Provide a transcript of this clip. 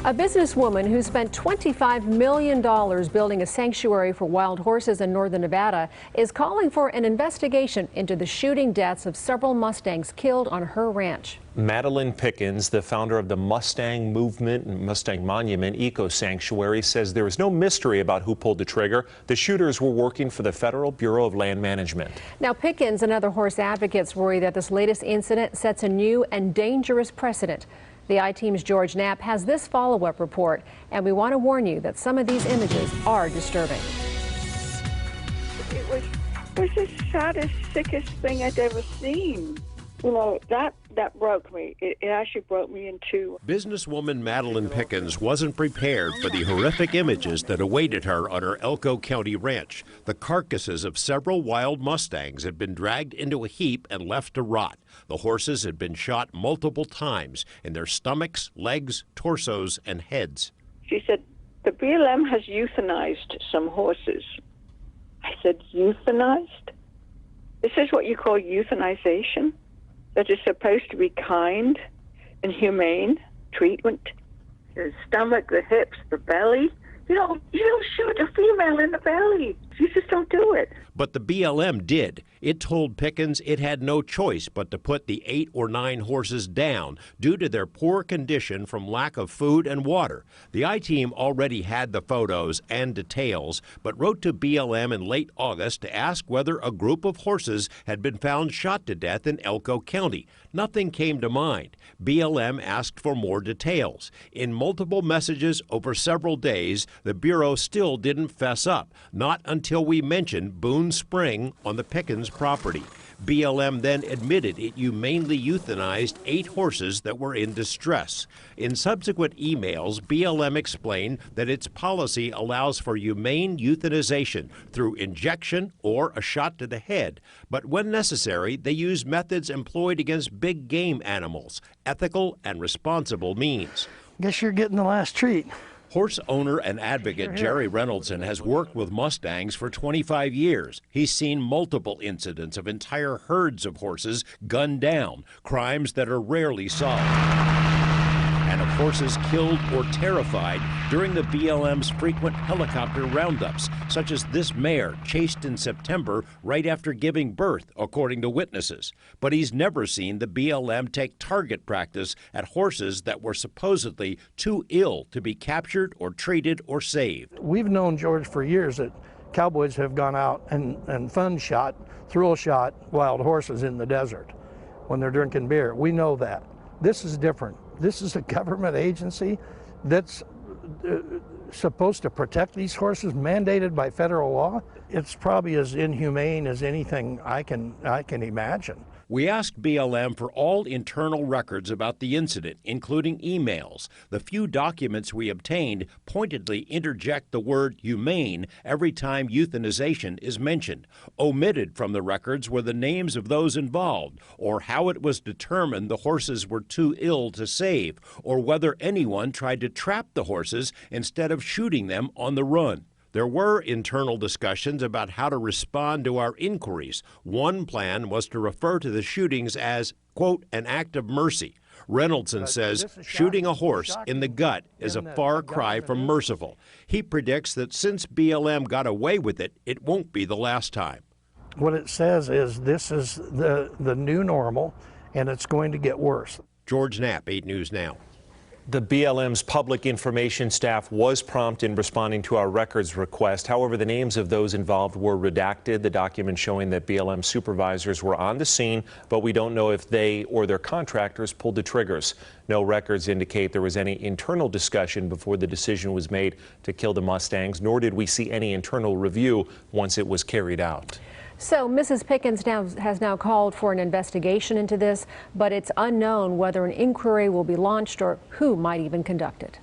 A businesswoman who spent $25 million building a sanctuary for wild horses in northern Nevada is calling for an investigation into the shooting deaths of several mustangs killed on her ranch. Madeleine Pickens, the founder of the Mustang Movement and Mustang Monument Eco Sanctuary, says there is no mystery about who pulled the trigger. The shooters were working for the Federal Bureau of Land Management. Now, Pickens and other horse advocates worry that this latest incident sets a new and dangerous precedent. The I-Team's George Knapp has this follow-up report, and we want to warn you that some of these images are disturbing. It was the saddest, sickest thing I'd ever seen. You know, that broke me. It actually broke me in two. Businesswoman Madeleine Pickens wasn't prepared for the horrific images that awaited her on her Elko County ranch. The carcasses of several wild mustangs had been dragged into a heap and left to rot. The horses had been shot multiple times in their stomachs, legs, torsos, and heads. She said, the BLM has euthanized some horses. I said, euthanized? This is what you call euthanization? That is supposed to be kind and humane treatment. The stomach, the hips, the belly. You don't shoot a female in the belly. You just don't do it. But the BLM did. It told Pickens it had no choice but to put the 8 or 9 horses down due to their poor condition from lack of food and water. The I-Team already had the photos and details, but wrote to BLM in late August to ask whether a group of horses had been found shot to death in Elko County. Nothing came to mind. BLM asked for more details. In multiple messages over several days, the Bureau still didn't fess up, not until we mentioned Boone Spring on the Pickens property. BLM then admitted it humanely euthanized 8 horses that were in distress. In subsequent emails, BLM explained that its policy allows for humane euthanization through injection or a shot to the head, but when necessary, they use methods employed against big game animals, ethical and responsible means. Guess you're getting the last treat. Horse owner and advocate Jerry Reynoldson has worked with mustangs for 25 years. He's seen multiple incidents of entire herds of horses gunned down, crimes that are rarely solved, and of horses killed or terrified during the BLM's frequent helicopter roundups, such as this mare chased in September right after giving birth, according to witnesses. But he's never seen the BLM take target practice at horses that were supposedly too ill to be captured or treated or saved. We've known, George, for years that cowboys have gone out and thrill shot wild horses in the desert when they're drinking beer. We know that. This is different. This is a government agency that's supposed to protect these horses, mandated by federal law. It's probably as inhumane as anything I can imagine. We asked BLM for all internal records about the incident, including emails. The few documents we obtained pointedly interject the word humane every time euthanization is mentioned. Omitted from the records were the names of those involved, or how it was determined the horses were too ill to save, or whether anyone tried to trap the horses instead of shooting them on the run. There were internal discussions about how to respond to our inquiries. One plan was to refer to the shootings as, quote, an act of mercy. Reynoldson says shooting a horse in the gut is a far cry from merciful. He predicts that since BLM got away with it, it won't be the last time. What it says is this is the new normal, and it's going to get worse. George Knapp, 8 News Now. The BLM's public information staff was prompt in responding to our records request. However, the names of those involved were redacted. The document showing that BLM supervisors were on the scene, but we don't know if they or their contractors pulled the triggers. No records indicate there was any internal discussion before the decision was made to kill the Mustangs, nor did we see any internal review once it was carried out. So Mrs. Pickens has now called for an investigation into this, but it's unknown whether an inquiry will be launched or who might even conduct it.